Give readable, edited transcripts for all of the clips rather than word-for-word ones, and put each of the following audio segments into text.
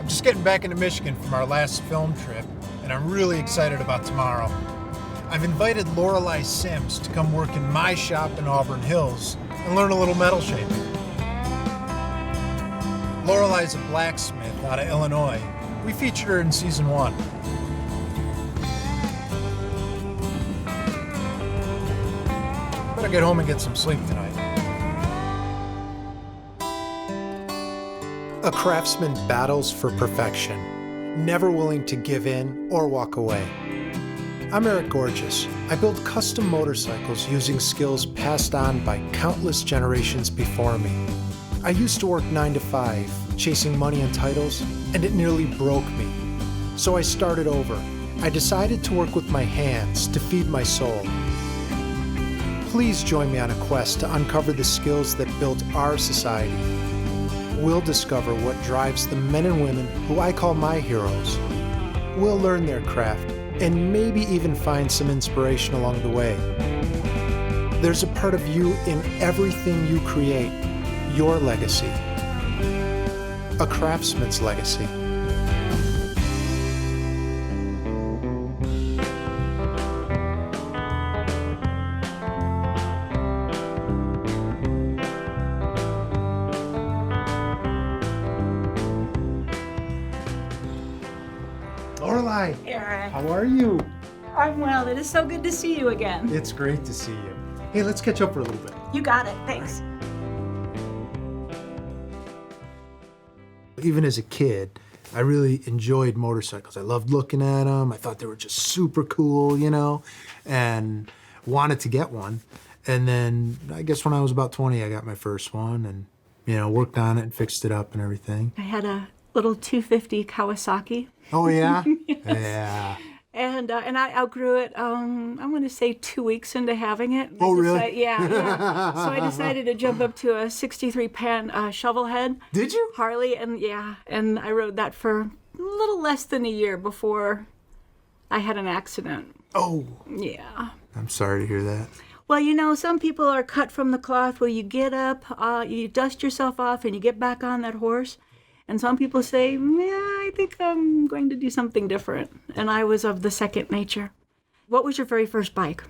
I'm just getting back into Michigan from our last film trip, and I'm really excited about tomorrow. I've invited Lorelei Sims to come work in my shop in Auburn Hills and learn a little metal shaping. Lorelei's a blacksmith out of Illinois. We featured her in season 1. Better get home and get some sleep tonight. A craftsman battles for perfection, never willing to give in or walk away. I'm Eric Gorges. I build custom motorcycles using skills passed on by countless generations before me. I used to work 9 to 5, chasing money and titles, and it nearly broke me. So I started over. I decided to work with my hands to feed my soul. Please join me on a quest to uncover the skills that built our society. We'll discover what drives the men and women who I call my heroes. We'll learn their craft and maybe even find some inspiration along the way. There's a part of you in everything you create, your legacy. A craftsman's legacy. Lorelei, Eric. how are you? I'm well. It is so good to see you again. It's great to see you. Hey, let's catch up for a little bit. You got it. Thanks. Even as a kid, I really enjoyed motorcycles. I loved looking at them. I thought they were just super cool, and wanted to get one. And then I guess when I was about 20, I got my first one and, worked on it and fixed it up and everything. I had a little 250 Kawasaki. Oh, yeah? Yes. Yeah. And I outgrew it, I'm going to say 2 weeks into having it. Oh, really? Yeah. So I decided to jump up to a 63 pan shovel head. Did you? Harley, and I rode that for a little less than a year before I had an accident. Oh. Yeah. I'm sorry to hear that. Well, some people are cut from the cloth where you get up, you dust yourself off, and you get back on that horse. And some people say, yeah, I think I'm going to do something different. And I was of the second nature. What was your very first bike?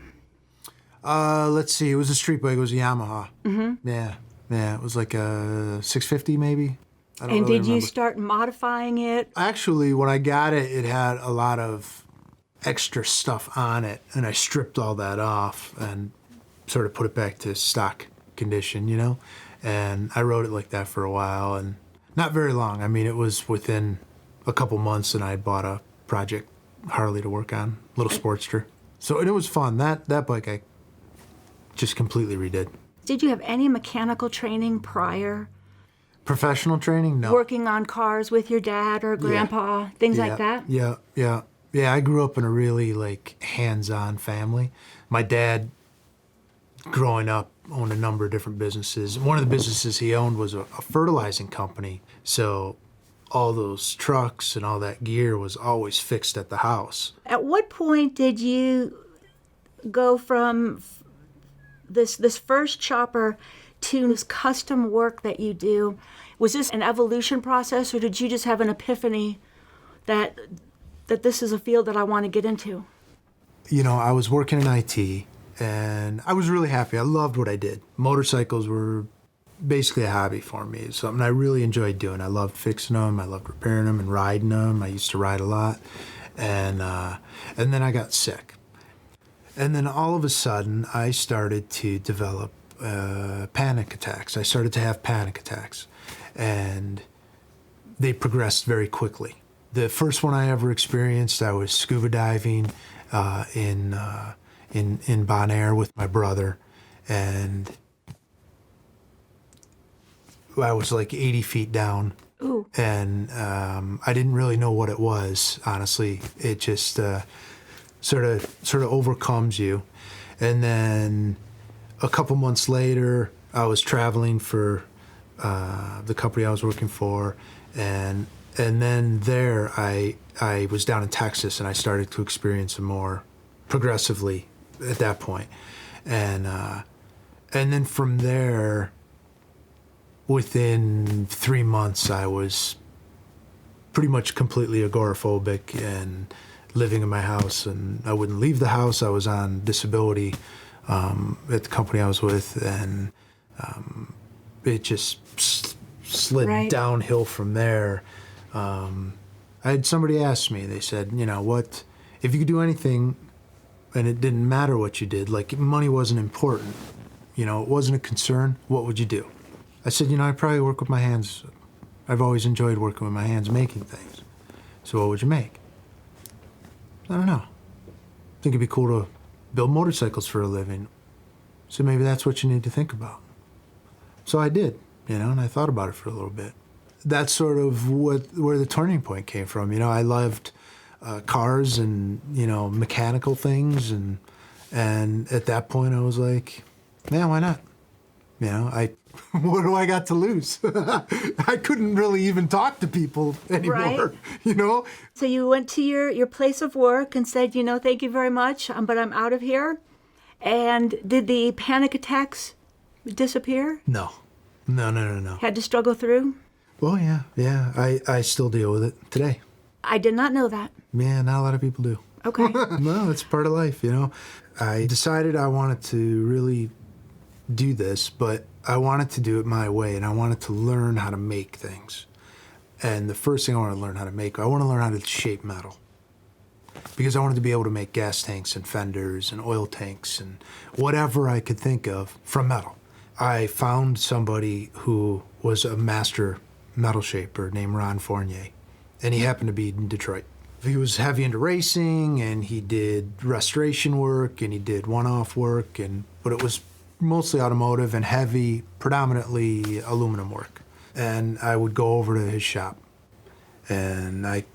Let's see. It was a street bike. It was a Yamaha. Mm-hmm. Yeah. It was like a 650 maybe. I don't and really did remember. You start modifying it? Actually, when I got it, it had a lot of extra stuff on it. And I stripped all that off and sort of put it back to stock condition, And I rode it like that for a while. And not very long. I mean, it was within a couple months, and I bought a Project Harley to work on, little Sportster. So and it was fun. That bike I just completely redid. Did you have any mechanical training prior? Professional training? No. Working on cars with your dad or grandpa, things like that? Yeah. I grew up in a really hands-on family. My dad, growing up, owned a number of different businesses. One of the businesses he owned was a fertilizing company. So all those trucks and all that gear was always fixed at the house. At what point did you go from this first chopper to this custom work that you do? Was this an evolution process, or did you just have an epiphany that this is a field that I want to get into? I was working in IT. And I was really happy. I loved what I did. Motorcycles were basically a hobby for me. It's something I really enjoyed doing. I loved fixing them. I loved repairing them and riding them. I used to ride a lot. And then I got sick. And then all of a sudden, I started to develop panic attacks. I started to have panic attacks. And they progressed very quickly. The first one I ever experienced, I was scuba diving in Bon Air with my brother, and I was like 80 feet down. Ooh. And I didn't really know what it was, honestly. It just sort of overcomes you. And then a couple months later, I was traveling for the company I was working for, and then there I was down in Texas, and I started to experience some more progressively at that point. And then from there, within 3 months, I was pretty much completely agoraphobic and living in my house, and I wouldn't leave the house. I was on disability at the company I was with, and it just slid downhill from there. I had somebody ask me, they said, what, if you could do anything and it didn't matter what you did, like money wasn't important, it wasn't a concern, what would you do? I said, I'd probably work with my hands. I've always enjoyed working with my hands, making things. So what would you make? I don't know. I think it'd be cool to build motorcycles for a living. So maybe that's what you need to think about. So I did, and I thought about it for a little bit. That's sort of where the turning point came from. I loved cars and, mechanical things. And at that point I was like, man, why not? What do I got to lose? I couldn't really even talk to people anymore, So you went to your place of work and said, thank you very much, but I'm out of here. And did the panic attacks disappear? No. Had to struggle through? Well, yeah. I still deal with it today. I did not know that. Yeah, not a lot of people do. Okay. No, it's part of life, I decided I wanted to really do this, but I wanted to do it my way, and I wanted to learn how to make things. And the first thing I want to learn how to make, I want to learn how to shape metal. Because I wanted to be able to make gas tanks and fenders and oil tanks and whatever I could think of from metal. I found somebody who was a master metal shaper named Ron Fournier, and he happened to be in Detroit. He was heavy into racing, and he did restoration work, and he did one-off work, but it was mostly automotive and heavy, predominantly aluminum work. And I would go over to his shop, and I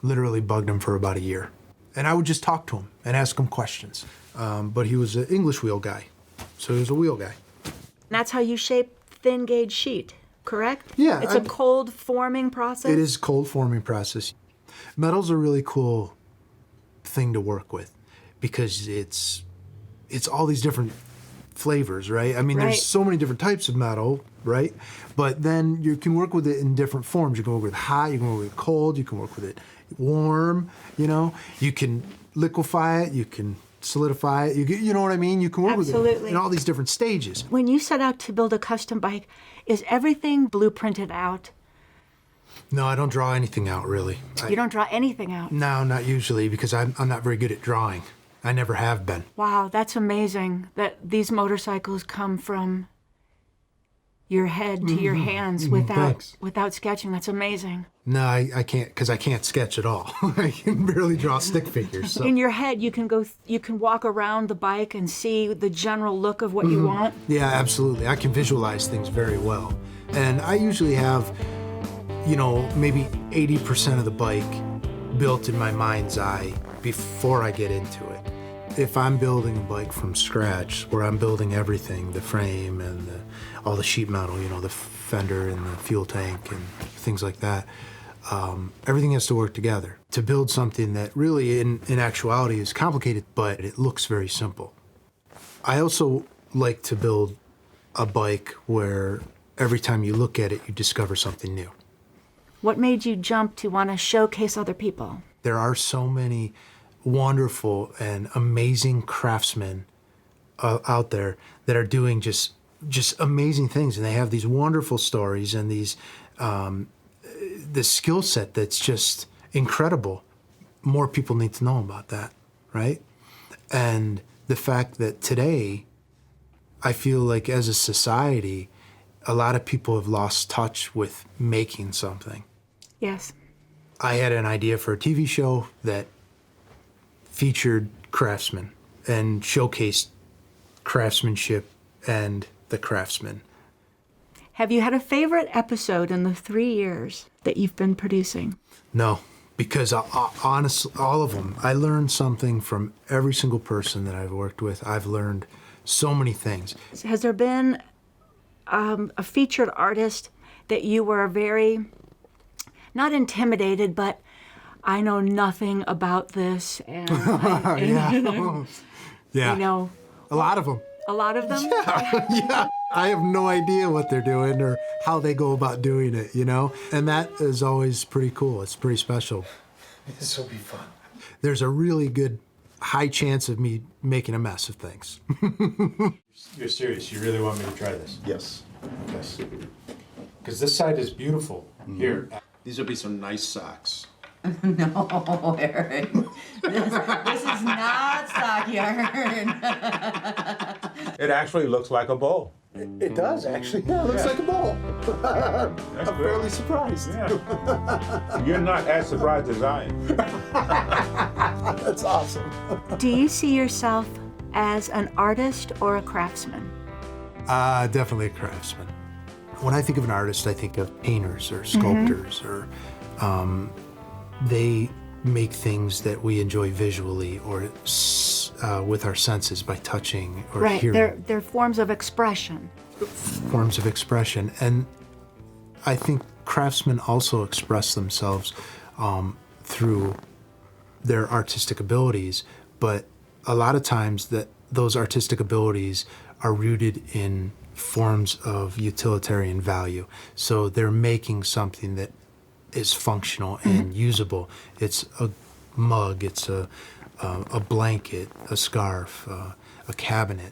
literally bugged him for about a year. And I would just talk to him and ask him questions. But he was an English wheel guy, so he was a wheel guy. That's how you shape thin gauge sheet, correct? Yeah. It's a cold forming process? It is a cold forming process. Metal's a really cool thing to work with because it's all these different flavors, right? I mean, there's so many different types of metal, right? But then you can work with it in different forms. You can work with hot, you can work with it cold, you can work with it warm, You can liquefy it, you can solidify it, you know what I mean? You can work with it in all these different stages. When you set out to build a custom bike, is everything blueprinted out? No, I don't draw anything out, really. You don't draw anything out? No, not usually, because I'm not very good at drawing. I never have been. Wow, that's amazing that these motorcycles come from your head to your hands without sketching. That's amazing. No, I can't, because I can't sketch at all. I can barely draw stick figures. So. In your head, you can walk around the bike and see the general look of what you want? Yeah, absolutely. I can visualize things very well. And I usually have, maybe 80% of the bike built in my mind's eye before I get into it. If I'm building a bike from scratch, where I'm building everything, the frame and all the sheet metal, the fender and the fuel tank and things like that, everything has to work together to build something that really in actuality is complicated, but it looks very simple. I also like to build a bike where every time you look at it, you discover something new. What made you jump to want to showcase other people? There are so many wonderful and amazing craftsmen out there that are doing just amazing things, and they have these wonderful stories and these the skill set that's just incredible. More people need to know about that, right? And the fact that today, I feel like as a society, a lot of people have lost touch with making something. Yes. I had an idea for a TV show that featured craftsmen and showcased craftsmanship and the craftsman. Have you had a favorite episode in the 3 years that you've been producing? No, because honestly, all of them, I learned something from every single person that I've worked with. I've learned so many things. Has there been a featured artist that you were very, not intimidated, but I know nothing about this, and yeah. You know, a lot of them. A lot of them? Yeah. I have no idea what they're doing or how they go about doing it, you know? And that is always pretty cool. It's pretty special. This will be fun. There's a really good high chance of me making a mess of things. You're serious? You really want me to try this? Yes. Yes. Because this side is beautiful. Here. These will be some nice socks. No, Eric. This is not sock yarn. It actually looks like a bowl. It does, actually. Yeah, it looks like a bowl. That's I'm fairly surprised. Yeah. You're not as surprised as I am. That's awesome. Do you see yourself as an artist or a craftsman? Definitely a craftsman. When I think of an artist, I think of painters or sculptors or they make things that we enjoy visually or with our senses by touching or Right, hearing. they're forms of expression. Forms of expression. And I think craftsmen also express themselves through their artistic abilities, but a lot of times those artistic abilities are rooted in forms of utilitarian value. So they're making something that is functional and usable. It's a mug, it's a blanket, a scarf, a cabinet,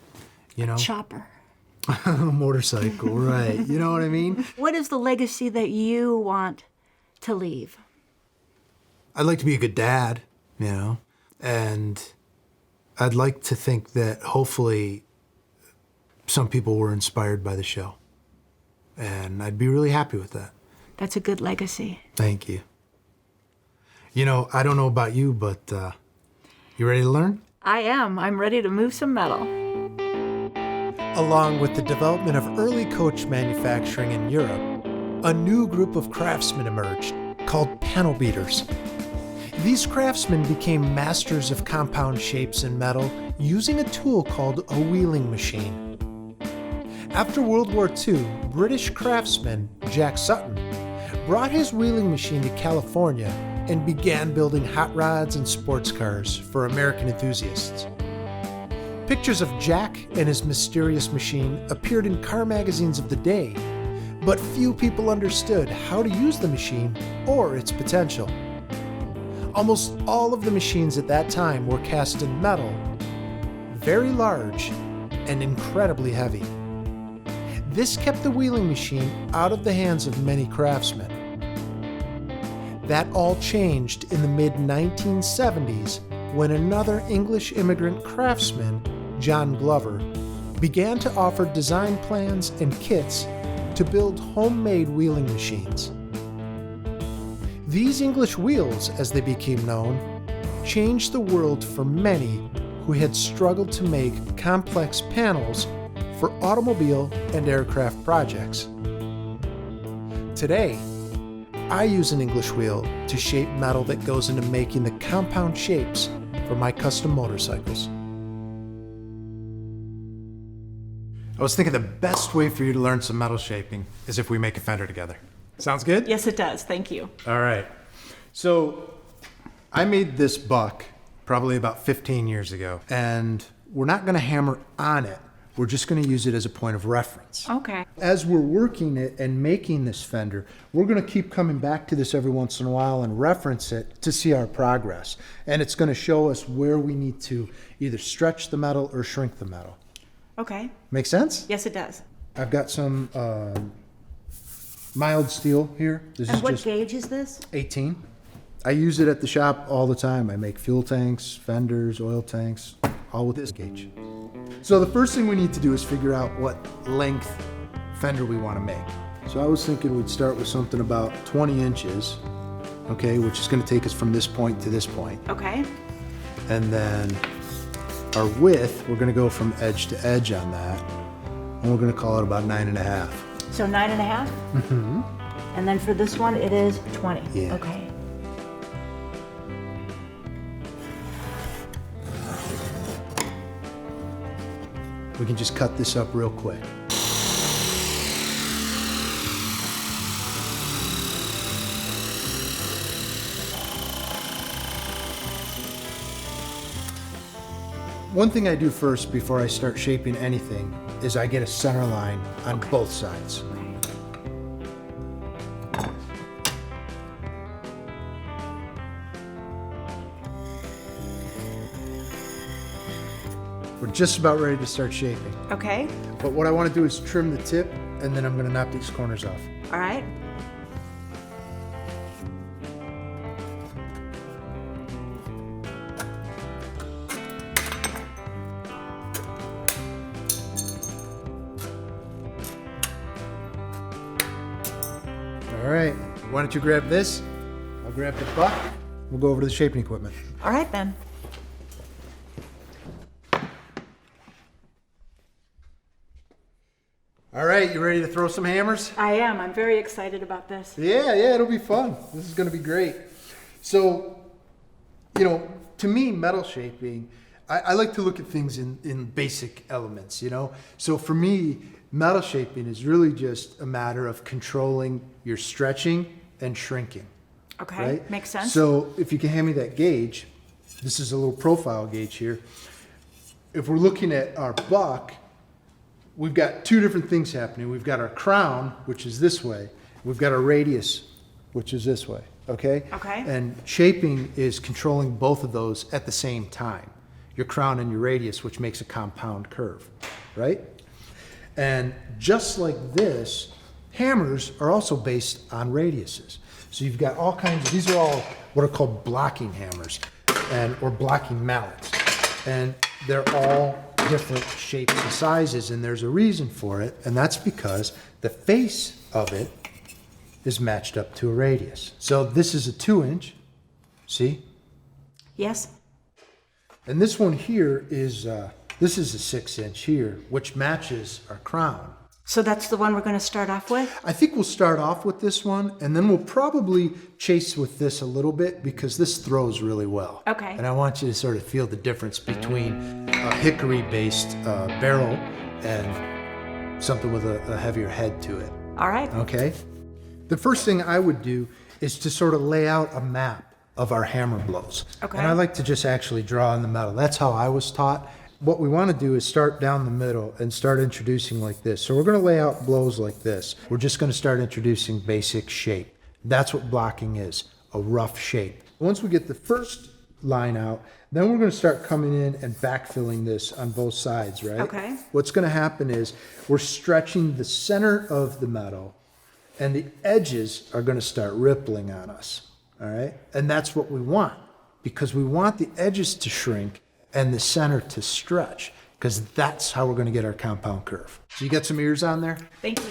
you know? Chopper. A motorcycle, right. You know what I mean? What is the legacy that you want to leave? I'd like to be a good dad, you know? And I'd like to think that hopefully some people were inspired by the show. And I'd be really happy with that. That's a good legacy. Thank you. You know, I don't know about you, but you ready to learn? I am. I'm ready to move some metal. Along with the development of early coach manufacturing in Europe, a new group of craftsmen emerged called panel beaters. These craftsmen became masters of compound shapes in metal using a tool called a wheeling machine. After World War II, British craftsman Jack Sutton brought his wheeling machine to California and began building hot rods and sports cars for American enthusiasts. Pictures of Jack and his mysterious machine appeared in car magazines of the day, but few people understood how to use the machine or its potential. Almost all of the machines at that time were cast in metal, very large, and incredibly heavy. This kept the wheeling machine out of the hands of many craftsmen. That all changed in the mid-1970s when another English immigrant craftsman, John Glover, began to offer design plans and kits to build homemade wheeling machines. These English wheels, as they became known, changed the world for many who had struggled to make complex panels for automobile and aircraft projects. Today, I use an English wheel to shape metal that goes into making the compound shapes for my custom motorcycles. I was thinking the best way for you to learn some metal shaping is if we make a fender together. Sounds good? Yes, it does. Thank you. All right. So I made this buck probably about 15 years ago, and we're not going to hammer on it. We're just going to use it as a point of reference. Okay. As we're working it and making this fender, we're going to keep coming back to this every once in a while and reference it to see our progress. And it's going to show us where we need to either stretch the metal or shrink the metal. Okay. Make sense? Yes, it does. I've got some mild steel here. This And is what just gauge is this? 18. I use it at the shop all the time. I make fuel tanks, fenders, oil tanks, all with this gauge. So the first thing we need to do is figure out what length fender we want to make. So I was thinking we'd start with something about 20 inches, okay, which is going to take us from this point to this point. Okay. And then our width, we're going to go from edge to edge on that, and we're going to call it about 9.5. So 9.5? Mm-hmm. And then for this one, it is 20. Yeah. Okay. We can just cut this up real quick. One thing I do first before I start shaping anything is I get a center line on both sides. We're just about ready to start shaping. Okay. But what I want to do is trim the tip, and then I'm going to knock these corners off. All right. All right. Why don't you grab this? I'll grab the buck. We'll go over to the shaping equipment. All right then. All right, you ready to throw some hammers? I am. I'm very excited about this. Yeah, it'll be fun. This is going to be great. So, to me, metal shaping, I like to look at things in basic elements, So for me, metal shaping is really just a matter of controlling your stretching and shrinking. Okay, right? makes sense. So if you can hand me that gauge, this is a little profile gauge here. If we're looking at our buck, we've got two different things happening. We've got our crown, which is this way. We've got our radius, which is this way, okay? Okay. And shaping is controlling both of those at the same time. Your crown and your radius, which makes a compound curve, right? And just like this, hammers are also based on radiuses. So you've got all kinds of, these are all what are called blocking hammers or blocking mallets. And they're all different shapes and sizes, and there's a reason for it, and that's because the face of it is matched up to a radius. So this is a 2-inch, see? Yes. And this one here is, this is a 6-inch here, which matches our crown. So that's the one we're going to start off with? I think we'll start off with this one, and then we'll probably chase with this a little bit because this throws really well. Okay. And I want you to sort of feel the difference between a hickory-based barrel and something with a heavier head to it. All right. Okay? The first thing I would do is to sort of lay out a map of our hammer blows. Okay. And I like to just actually draw in the metal. That's how I was taught. What we want to do is start down the middle and start introducing like this. So we're going to lay out blows like this. We're just going to start introducing basic shape. That's what blocking is, a rough shape. Once we get the first line out, then we're going to start coming in and backfilling this on both sides, right? Okay. What's going to happen is we're stretching the center of the metal, and the edges are going to start rippling on us, all right? And that's what we want, because we want the edges to shrink and the center to stretch, because that's how we're going to get our compound curve. So you got some ears on there? Thank you.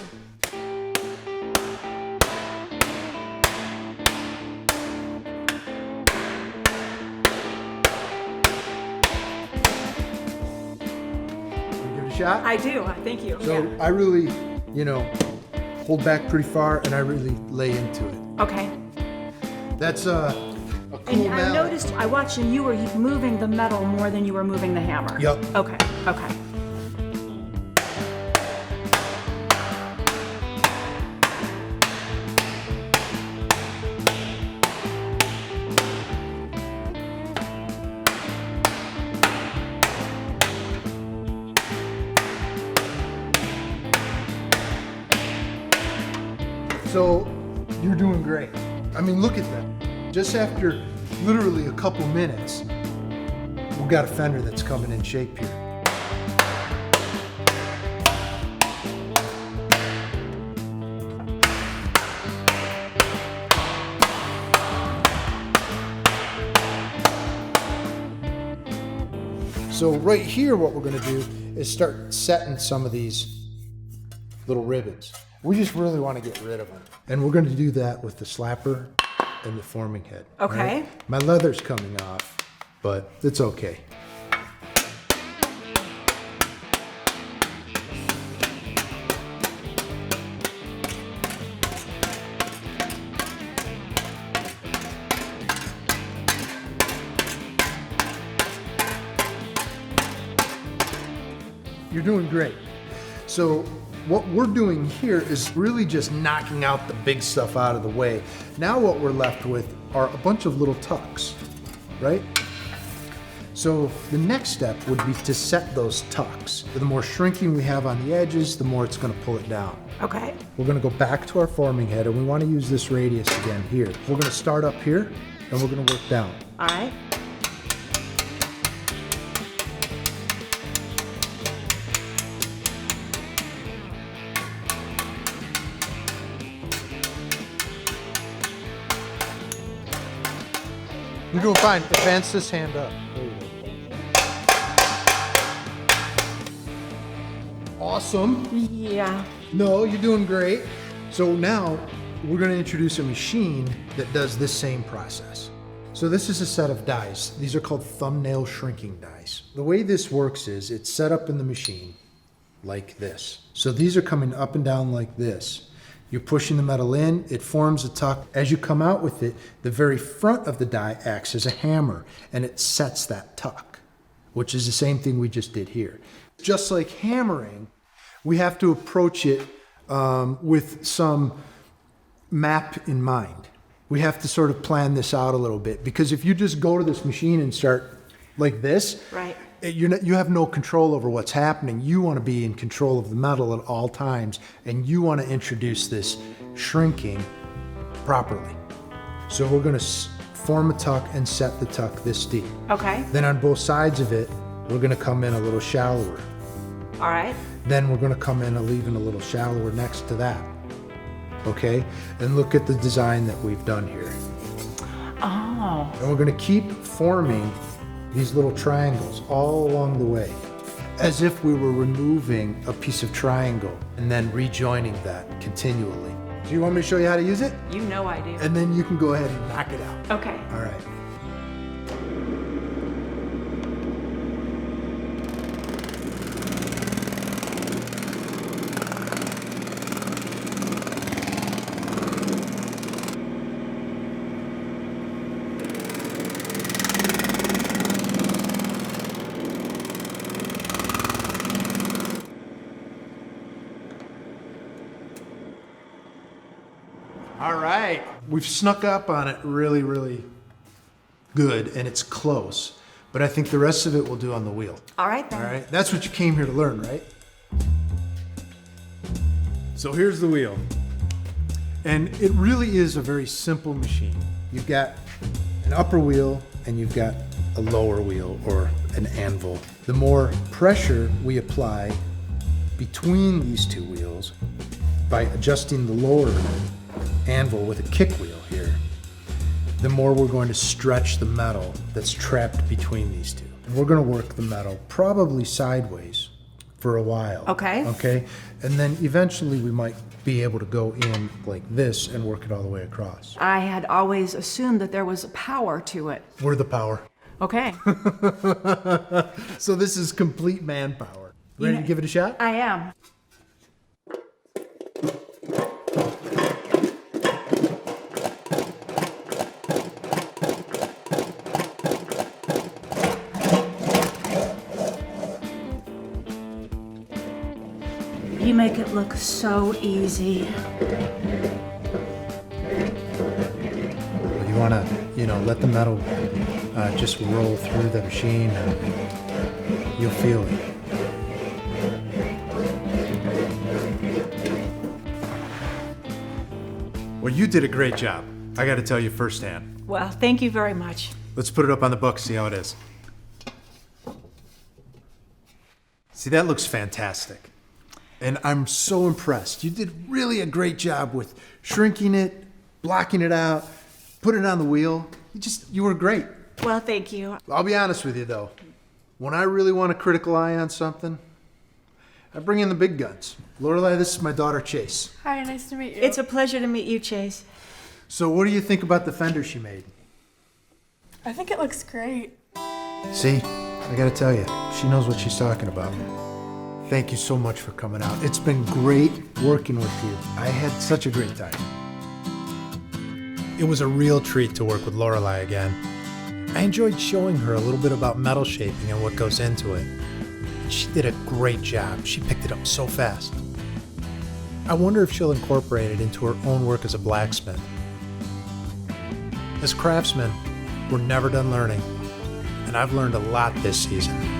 Give it a shot? I do. Thank you. So I really, hold back pretty far, and I really lay into it. Okay. That's a cool And I mallet. noticed, I watched you were moving the metal more than you were moving the hammer. Yup. Okay. Okay. So you're doing great. I mean, look at that. Just after literally a couple minutes, we've got a fender that's coming in shape here. So right here, what we're going to do is start setting some of these little ribbons. We just really want to get rid of them. And we're going to do that with the slapper and the forming head. Okay. Right? My leather's coming off, but it's okay. You're doing great. So what we're doing here is really just knocking out the big stuff out of the way. Now what we're left with are a bunch of little tucks, right? So the next step would be to set those tucks. The more shrinking we have on the edges, the more it's gonna pull it down. Okay. We're gonna go back to our forming head, and we wanna use this radius again here. We're gonna start up here, and we're gonna work down. All right. You're doing fine. Advance this hand up. There you go. Awesome. Yeah. No, you're doing great. So now we're going to introduce a machine that does this same process. So this is a set of dies. These are called thumbnail shrinking dies. The way this works is it's set up in the machine like this. So these are coming up and down like this. You're pushing the metal in, it forms a tuck. As you come out with it, the very front of the die acts as a hammer and it sets that tuck, which is the same thing we just did here. Just like hammering, we have to approach it with some map in mind. We have to sort of plan this out a little bit, because if you just go to this machine and start like this, Right. you have no control over what's happening. You want to be in control of the metal at all times, and you want to introduce this shrinking properly. So we're going to form a tuck and set the tuck this deep. Okay. Then on both sides of it, we're going to come in a little shallower. All right. Then we're going to come in and leave it a little shallower next to that. Okay? And look at the design that we've done here. Oh. And we're going to keep forming these little triangles all along the way, as if we were removing a piece of triangle and then rejoining that continually. Do you want me to show you how to use it? You know I do. And then you can go ahead and knock it out. Okay. All right. All right. We've snuck up on it really, really good, and it's close. But I think the rest of it we'll do on the wheel. All right then. All right? That's what you came here to learn, right? So here's the wheel. And it really is a very simple machine. You've got an upper wheel and you've got a lower wheel, or an anvil. The more pressure we apply between these two wheels by adjusting the lower anvil with a kick wheel here, the more we're going to stretch the metal that's trapped between these two. And we're going to work the metal probably sideways for a while. Okay. Okay? And then eventually we might be able to go in like this and work it all the way across. I had always assumed that there was power to it. We're the power. Okay. So this is complete manpower. Ready to give it a shot? I am. You make it look so easy. You want to, let the metal just roll through the machine, and you'll feel it. Well, you did a great job. I got to tell you firsthand. Well, thank you very much. Let's put it up on the book, see how it is. See, that looks fantastic. And I'm so impressed. You did really a great job with shrinking it, blocking it out, putting it on the wheel. You were great. Well, thank you. I'll be honest with you though. When I really want a critical eye on something, I bring in the big guns. Lorelei, this is my daughter Chase. Hi, nice to meet you. It's a pleasure to meet you, Chase. So what do you think about the fender she made? I think it looks great. See, I gotta tell you, she knows what she's talking about. Thank you so much for coming out. It's been great working with you. I had such a great time. It was a real treat to work with Lorelei again. I enjoyed showing her a little bit about metal shaping and what goes into it. She did a great job. She picked it up so fast. I wonder if she'll incorporate it into her own work as a blacksmith. As craftsmen, we're never done learning, and and I've learned a lot this season.